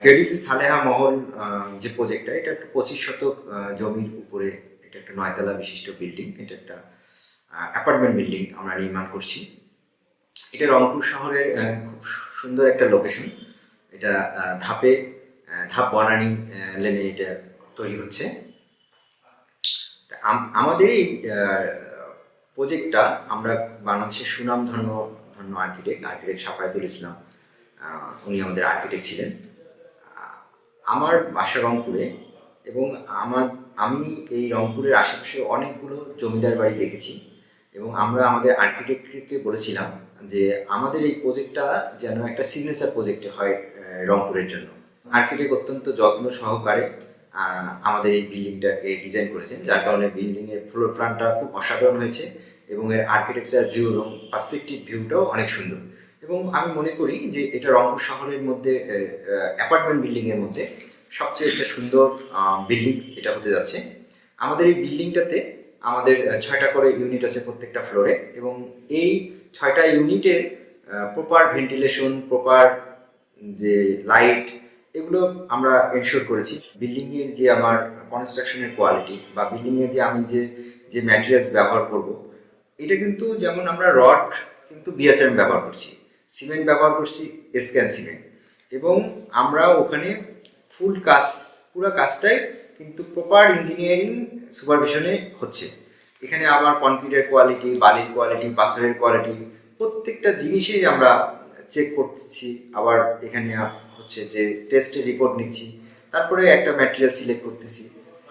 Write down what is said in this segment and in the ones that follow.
KDC Saleha মহল যে প্রজেক্টটা, এটা একটা 25 শতক জমির উপরে, এটা একটা 9 তলা বিশিষ্ট বিল্ডিং। এটা একটা অ্যাপার্টমেন্ট বিল্ডিং আমরা নির্মাণ করছি। এটা রংপুর শহরের খুব সুন্দর একটা লোকেশন। এটা ধাপ বনানী লেনে এটা তৈরি হচ্ছে। আমাদের এই প্রজেক্টটা আমরা বাংলাদেশের সুনামধন্য আর্কিটেক্ট সাফায়েতুল ইসলাম, উনি আমাদের আর্কিটেক্ট ছিলেন। আমার বাসা রংপুরে এবং আমি এই রংপুরের আশেপাশে অনেকগুলো জমিদার বাড়ি দেখেছি এবং আমরা আমাদের আর্কিটেক্টকে বলেছিলাম যে আমাদের এই প্রজেক্টটা যেন একটা সিগনেচার প্রজেক্ট হয় রংপুরের জন্য। আর্কিটেক্ট অত্যন্ত যত্ন সহকারে আমাদের এই বিল্ডিংটাকে ডিজাইন করেছেন, যার কারণে বিল্ডিংয়ের ফ্লোর প্ল্যানটা খুব অসাধারণ হয়েছে এবং এর আর্কিটেকচার ভিউ এবং পার্সপেক্টিভ ভিউটাও অনেক সুন্দর। এবং আমি মনে করি যে এটা রংপুর শহরের মধ্যে অ্যাপার্টমেন্ট বিল্ডিংয়ের মধ্যে সবচেয়ে একটা সুন্দর বিল্ডিং এটা হতে যাচ্ছে। আমাদের এই বিল্ডিংটাতে আমাদের 6টা করে ইউনিট আছে প্রত্যেকটা ফ্লোরে, এবং এই 6টা ইউনিটের প্রপার ভেন্টিলেশন, প্রপার যে লাইট, এগুলো আমরা এনশিওর করেছি। বিল্ডিংয়ের যে আমার কনস্ট্রাকশনের কোয়ালিটি বা বিল্ডিংয়ে যে আমি যে ম্যাটেরিয়ালস ব্যবহার করব, এটা কিন্তু যেমন আমরা রড কিন্তু বিএসএম ব্যবহার করছি, সিমেন্ট ব্যবহার করছি এসক্যান সিমেন্ট, এবং আমরা ওখানে পুরো কাজটাই কিন্তু প্রপার ইঞ্জিনিয়ারিং সুপারভিশনে হচ্ছে। এখানে আবার কনক্রিটের কোয়ালিটি, বালির কোয়ালিটি, পাথরের কোয়ালিটি, প্রত্যেকটা জিনিসেই আমরা চেক করতেছি। আবার এখানে হচ্ছে যে টেস্টের রিপোর্ট নিচ্ছি, তারপরে একটা ম্যাটেরিয়াল সিলেক্ট করতেছি।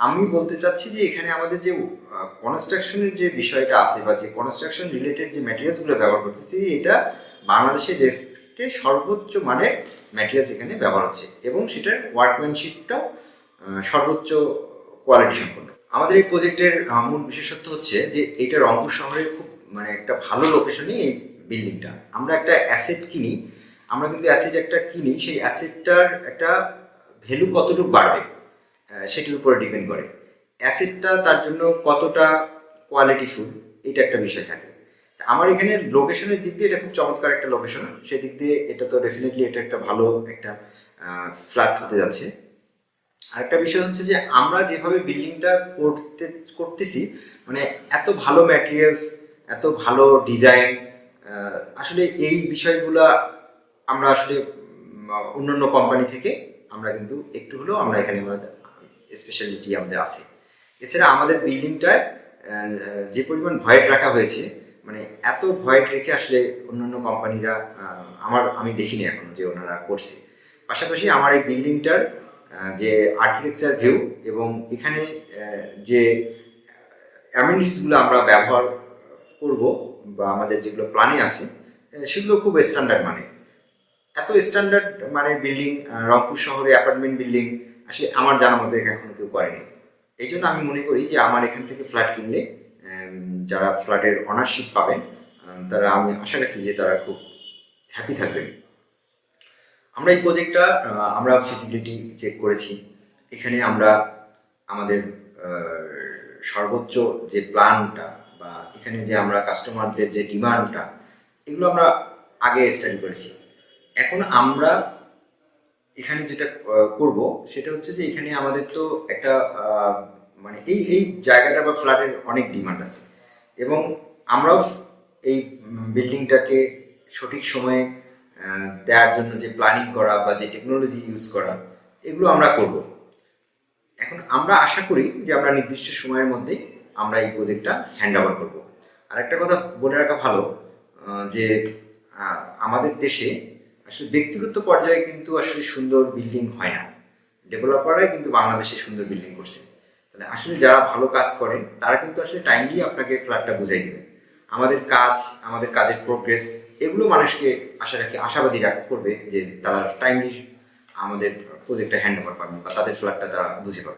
আমি বলতে চাচ্ছি যে এখানে আমাদের যে কনস্ট্রাকশনের যে বিষয়টা আছে বা যে কনস্ট্রাকশন রিলেটেড যে ম্যাটেরিয়ালসগুলো ব্যবহার করতেছি, এটা বাংলাদেশের রেসপেক্টে সর্বোচ্চ মানের ম্যাটেরিয়ালস এখানে ব্যবহার হচ্ছে এবং সেটার ওয়ার্কম্যানশিপটাও সর্বোচ্চ কোয়ালিটি সম্পন্ন। আমাদের এই প্রজেক্টের মূল বিশেষত্ব হচ্ছে যে এটা রংপুর শহরের খুব একটা ভালো লোকেশনে এই বিল্ডিংটা। আমরা একটা অ্যাসেট কিনি, আমরা কিন্তু অ্যাসেট একটা কিনি, সেই অ্যাসেটটার একটা ভ্যালু কতটুকু বাড়বে সেটার উপরে ডিপেন্ড করে। অ্যাসেটটা তার জন্য কতটা কোয়ালিটিফুল, এটা একটা বিষয় থাকে। আমার এখানে লোকেশনের দিক দিয়ে এটা খুব চমৎকার একটা লোকেশন, সেদিক দিয়ে এটা তো ডেফিনেটলি এটা একটা ভালো একটা ফ্ল্যাট হতে যাচ্ছে। আরেকটা বিষয় হচ্ছে যে আমরা যেভাবে বিল্ডিংটা করতেছি, এত ভালো ম্যাটেরিয়ালস, এত ভালো ডিজাইন, আসলে এই বিষয়গুলো আমরা আসলে অন্যান্য কোম্পানি থেকে আমরা কিন্তু একটু হলেও আমরা এখানে স্পেশালিটি আমাদের আছে। এছাড়া আমাদের বিল্ডিংটায় যে পরিমাণ ভয়েড রাখা হয়েছে, এত ভয়েড রেখে আসলে অন্যান্য কোম্পানিরা আমি দেখিনি এখনো যে ওনারা করছে। পাশাপাশি আমার এই বিল্ডিংটার যে আর্কিটেকচার ভিউ এবং এখানে যে অ্যামিনিটিসগুলো আমরা ব্যবহার করব বা আমাদের যেগুলো প্ল্যানে আছে, সেগুলো খুব স্ট্যান্ডার্ড এত স্ট্যান্ডার্ড বিল্ডিং রংপুর শহরে অ্যাপার্টমেন্ট বিল্ডিং আসলে আমার জানা মতো এখনো কেউ করেনি। এই জন্য আমি মনে করি যে আমার এখান থেকে ফ্ল্যাট কিনলে যারা ফ্ল্যাটের অনারশিপ পাবেন, তারা, আমি আশা রাখি যে তারা খুব হ্যাপি থাকবেন। আমরা এই প্রজেক্টটা আমরা ফিজিবিলিটি চেক করেছি। এখানে আমরা আমাদের সর্বোচ্চ যে প্ল্যানটা বা এখানে যে আমরা কাস্টমারদের যে ডিমান্ডটা, এগুলো আমরা আগে স্টাডি করেছি। এখন আমরা এখানে যেটা করব সেটা হচ্ছে যে এখানে আমাদের তো একটা এই জায়গাটা বা ফ্ল্যাটের অনেক ডিমান্ড আছে এবং আমরাও এই বিল্ডিংটাকে সঠিক সময়ে দেওয়ার জন্য যে প্ল্যানিং করা বা যে টেকনোলজি ইউজ করা, এগুলো আমরা করব। এখন আমরা আশা করি যে আমরা নির্দিষ্ট সময়ের মধ্যে আমরা এই প্রজেক্টটা হ্যান্ড ওভার করবো। আর একটা কথা বলে রাখা ভালো যে আমাদের দেশে আসলে ব্যক্তিগত পর্যায়ে কিন্তু আসলে সুন্দর বিল্ডিং হয় না, ডেভেলপাররাই কিন্তু বাংলাদেশে সুন্দর বিল্ডিং করছে। তাহলে আসলে যারা ভালো কাজ করেন তারা কিন্তু আসলে টাইমলি আপনাকে ফ্ল্যাটটা বুঝাই দেবেন। আমাদের কাজের প্রোগ্রেস, এগুলো মানুষকে আশাবাদী করবে যে তারা টাইমলি আমাদের প্রজেক্টটা হ্যান্ড ওভার পাবেন বা তাদের ফ্ল্যাটটা তারা বুঝে পাবে।